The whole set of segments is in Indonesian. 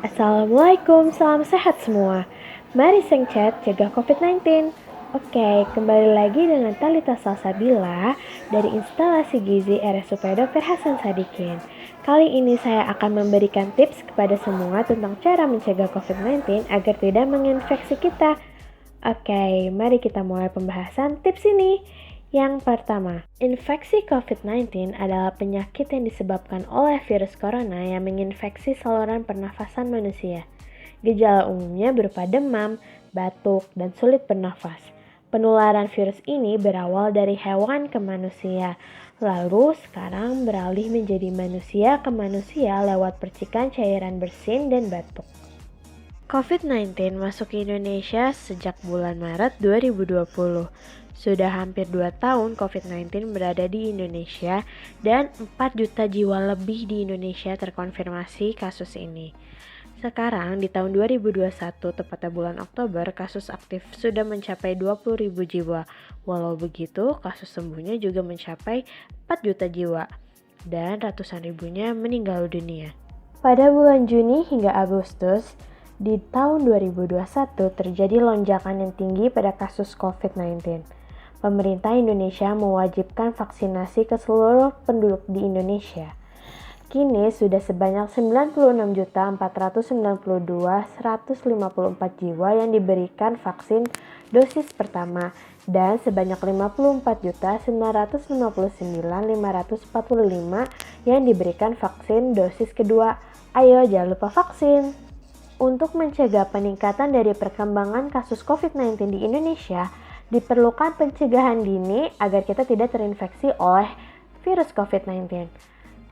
Assalamualaikum, salam sehat semua. Mari sengchat cegah COVID-19. Oke, kembali lagi dengan Talita Salsabila dari instalasi gizi RSUP Dr. Hasan Sadikin. Kali ini saya akan memberikan tips kepada semua tentang cara mencegah COVID-19 agar tidak menginfeksi kita. Oke, mari kita mulai pembahasan tips ini. Yang pertama, infeksi COVID-19 adalah penyakit yang disebabkan oleh virus corona yang menginfeksi saluran pernafasan manusia. Gejala umumnya berupa demam, batuk, dan sulit bernafas. Penularan virus ini berawal dari hewan ke manusia, lalu sekarang beralih menjadi manusia ke manusia lewat percikan cairan bersin dan batuk. COVID-19 masuk ke Indonesia sejak bulan Maret 2020. Sudah hampir 2 tahun COVID-19 berada di Indonesia dan 4 juta jiwa lebih di Indonesia terkonfirmasi kasus ini. Sekarang di tahun 2021, tepatnya bulan Oktober, kasus aktif sudah mencapai 20.000 jiwa. Walau begitu, kasus sembuhnya juga mencapai 4 juta jiwa dan ratusan ribunya meninggal dunia. Pada bulan Juni hingga Agustus, di tahun 2021 terjadi lonjakan yang tinggi pada kasus COVID-19. Pemerintah Indonesia mewajibkan vaksinasi ke seluruh penduduk di Indonesia. Kini sudah sebanyak 96.492.154 jiwa yang diberikan vaksin dosis pertama dan sebanyak 54.959.545 yang diberikan vaksin dosis kedua. Ayo jangan lupa vaksin. Untuk mencegah peningkatan dari perkembangan kasus COVID-19 di Indonesia, diperlukan pencegahan dini agar kita tidak terinfeksi oleh virus COVID-19.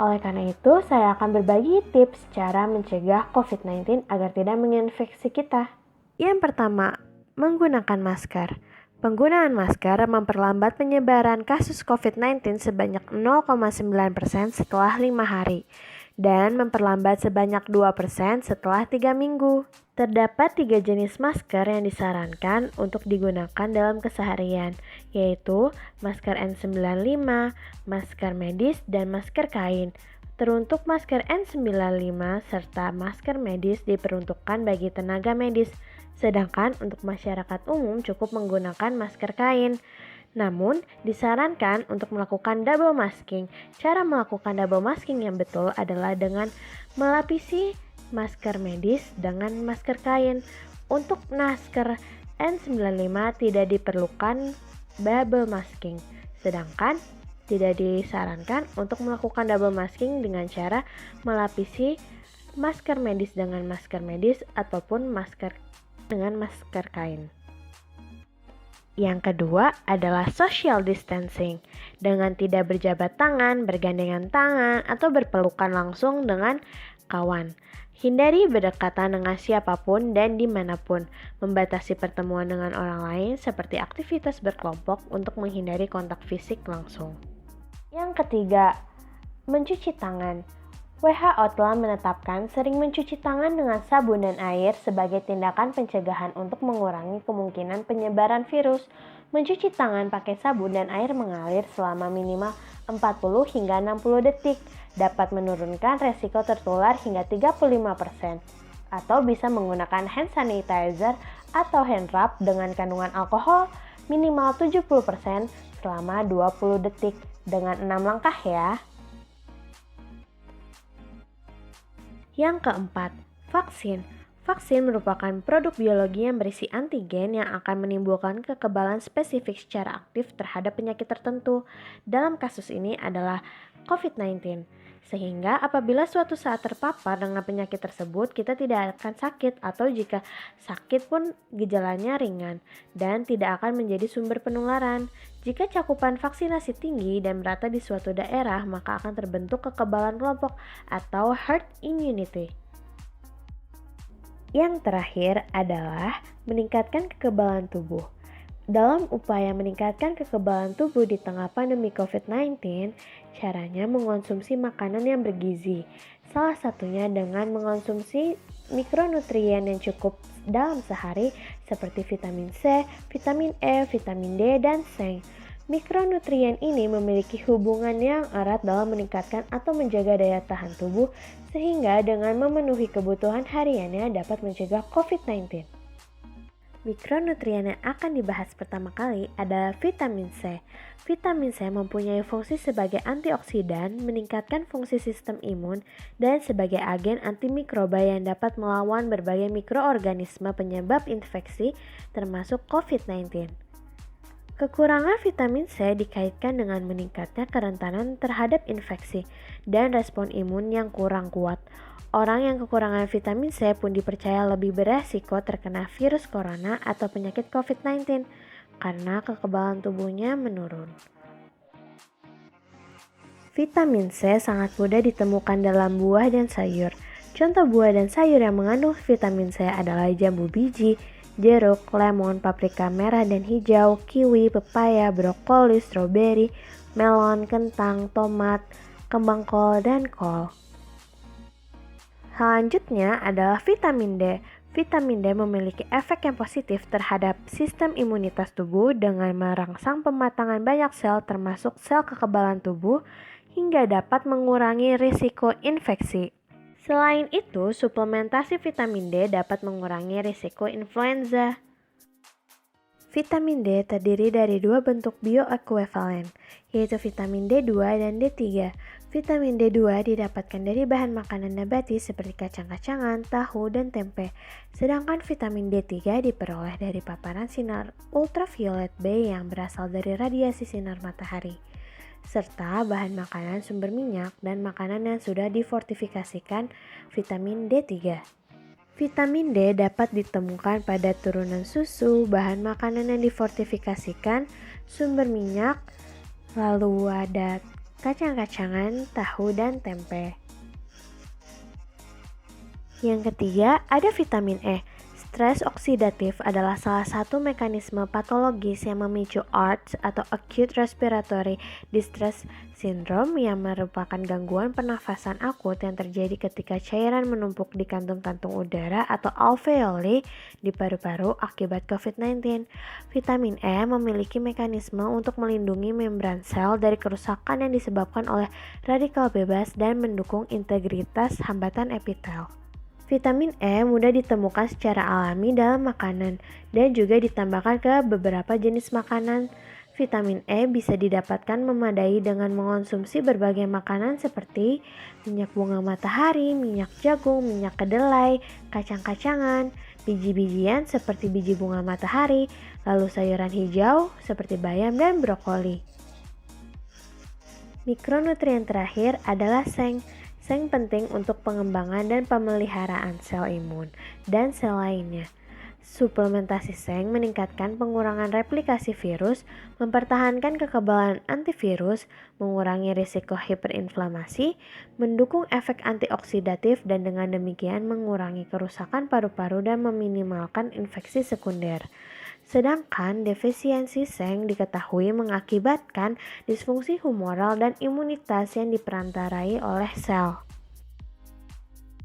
Oleh karena itu, saya akan berbagi tips cara mencegah COVID-19 agar tidak menginfeksi kita. Yang pertama, menggunakan masker. Penggunaan masker memperlambat penyebaran kasus COVID-19 sebanyak 0,9% setelah 5 hari dan memperlambat sebanyak 2% setelah 3 minggu. Terdapat 3 jenis masker yang disarankan untuk digunakan dalam keseharian, yaitu masker N95, masker medis, dan masker kain. Teruntuk masker N95 serta masker medis diperuntukkan bagi tenaga medis, sedangkan untuk masyarakat umum cukup menggunakan masker kain. Namun, disarankan untuk melakukan double masking. Cara melakukan double masking yang betul adalah dengan melapisi masker medis dengan masker kain. Untuk masker N95 tidak diperlukan double masking, sedangkan tidak disarankan untuk melakukan double masking dengan cara melapisi masker medis dengan masker medis ataupun masker dengan masker kain. Yang kedua adalah social distancing, dengan tidak berjabat tangan, bergandengan tangan, atau berpelukan langsung dengan kawan. Hindari berdekatan dengan siapapun dan dimanapun, membatasi pertemuan dengan orang lain seperti aktivitas berkelompok untuk menghindari kontak fisik langsung. Yang ketiga, mencuci tangan. WHO telah menetapkan sering mencuci tangan dengan sabun dan air sebagai tindakan pencegahan untuk mengurangi kemungkinan penyebaran virus. Mencuci tangan pakai sabun dan air mengalir selama minimal 40 hingga 60 detik dapat menurunkan resiko tertular hingga 35%. Atau bisa menggunakan hand sanitizer atau hand rub dengan kandungan alkohol minimal 70% selama 20 detik dengan 6 langkah ya. Yang keempat, vaksin. Vaksin merupakan produk biologi yang berisi antigen yang akan menimbulkan kekebalan spesifik secara aktif terhadap penyakit tertentu. Dalam kasus ini adalah COVID-19. Sehingga apabila suatu saat terpapar dengan penyakit tersebut, kita tidak akan sakit atau jika sakit pun gejalanya ringan dan tidak akan menjadi sumber penularan. Jika cakupan vaksinasi tinggi dan merata di suatu daerah, maka akan terbentuk kekebalan kelompok atau herd immunity. Yang terakhir adalah meningkatkan kekebalan tubuh. Dalam upaya meningkatkan kekebalan tubuh di tengah pandemi COVID-19, caranya mengonsumsi makanan yang bergizi. Salah satunya dengan mengonsumsi mikronutrien yang cukup dalam sehari seperti vitamin C, vitamin E, vitamin D, dan zinc. Mikronutrien ini memiliki hubungan yang erat dalam meningkatkan atau menjaga daya tahan tubuh sehingga dengan memenuhi kebutuhan hariannya dapat mencegah COVID-19. Mikronutrien yang akan dibahas pertama kali adalah vitamin C. Vitamin C mempunyai fungsi sebagai antioksidan, meningkatkan fungsi sistem imun, dan sebagai agen antimikroba yang dapat melawan berbagai mikroorganisme penyebab infeksi termasuk COVID-19. Kekurangan vitamin C dikaitkan dengan meningkatnya kerentanan terhadap infeksi dan respon imun yang kurang kuat. Orang yang kekurangan vitamin C pun dipercaya lebih beresiko terkena virus corona atau penyakit COVID-19 karena kekebalan tubuhnya menurun. Vitamin C sangat mudah ditemukan dalam buah dan sayur. Contoh buah dan sayur yang mengandung vitamin C adalah jambu biji, jeruk, lemon, paprika merah dan hijau, kiwi, pepaya, brokoli, stroberi, melon, kentang, tomat, kembang kol, dan kol. Selanjutnya adalah vitamin D. Vitamin D memiliki efek yang positif terhadap sistem imunitas tubuh dengan merangsang pematangan banyak sel termasuk sel kekebalan tubuh hingga dapat mengurangi risiko infeksi. Selain itu, suplementasi vitamin D dapat mengurangi risiko influenza. Vitamin D terdiri dari dua bentuk bioekuivalen, yaitu vitamin D2 dan D3. Vitamin D2 didapatkan dari bahan makanan nabati seperti kacang-kacangan, tahu, dan tempe. Sedangkan vitamin D3 diperoleh dari paparan sinar ultraviolet B yang berasal dari radiasi sinar matahari, serta bahan makanan sumber minyak dan makanan yang sudah difortifikasikan vitamin D3. Vitamin D dapat ditemukan pada turunan susu, bahan makanan yang difortifikasikan, sumber minyak, lalu ada kacang-kacangan, tahu, dan tempe. Yang ketiga, ada vitamin E. Stres oksidatif adalah salah satu mekanisme patologis yang memicu ARDS atau Acute Respiratory Distress Syndrome yang merupakan gangguan pernafasan akut yang terjadi ketika cairan menumpuk di kantung-kantung udara atau alveoli di paru-paru akibat COVID-19. Vitamin E memiliki mekanisme untuk melindungi membran sel dari kerusakan yang disebabkan oleh radikal bebas dan mendukung integritas hambatan epitel. Vitamin E mudah ditemukan secara alami dalam makanan dan juga ditambahkan ke beberapa jenis makanan. Vitamin E bisa didapatkan memadai dengan mengonsumsi berbagai makanan seperti minyak bunga matahari, minyak jagung, minyak kedelai, kacang-kacangan, biji-bijian seperti biji bunga matahari, lalu sayuran hijau seperti bayam dan brokoli. Mikronutrien terakhir adalah seng. Seng penting untuk pengembangan dan pemeliharaan sel imun dan sel lainnya. Suplementasi seng meningkatkan pengurangan replikasi virus, mempertahankan kekebalan antivirus, mengurangi risiko hiperinflamasi, mendukung efek antioksidatif dan dengan demikian mengurangi kerusakan paru-paru dan meminimalkan infeksi sekunder. Sedangkan defisiensi seng diketahui mengakibatkan disfungsi humoral dan imunitas yang diperantarai oleh sel.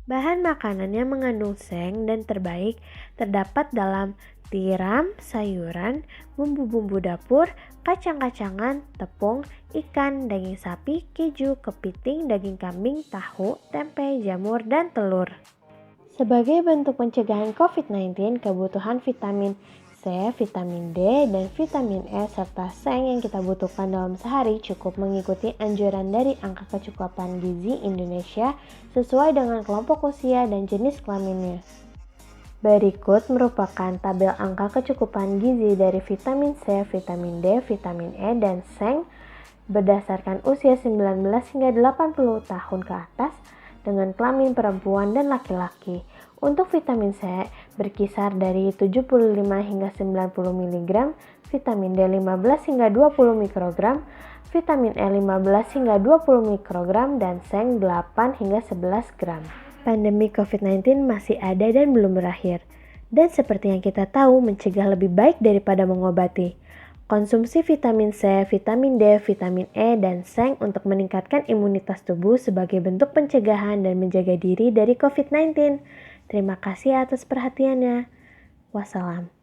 Bahan makanan yang mengandung seng dan terbaik terdapat dalam tiram, sayuran, bumbu-bumbu dapur, kacang-kacangan, tepung, ikan, daging sapi, keju, kepiting, daging kambing, tahu, tempe, jamur, dan telur. Sebagai bentuk pencegahan COVID-19, kebutuhan vitamin C, vitamin D, dan vitamin E serta seng yang kita butuhkan dalam sehari cukup mengikuti anjuran dari Angka Kecukupan Gizi Indonesia sesuai dengan kelompok usia dan jenis kelaminnya. Berikut merupakan tabel angka kecukupan gizi dari vitamin C, vitamin D, vitamin E, dan seng berdasarkan usia 19 hingga 80 tahun ke atas dengan kelamin perempuan dan laki-laki. Untuk vitamin C berkisar dari 75 hingga 90 mg, vitamin D 15 hingga 20 mikrogram, vitamin E 15 hingga 20 mikrogram, dan seng 8 hingga 11 gram. Pandemi COVID-19 masih ada dan belum berakhir. Dan seperti yang kita tahu, mencegah lebih baik daripada mengobati. Konsumsi vitamin C, vitamin D, vitamin E, dan seng untuk meningkatkan imunitas tubuh sebagai bentuk pencegahan dan menjaga diri dari COVID-19. Terima kasih atas perhatiannya. Wassalam.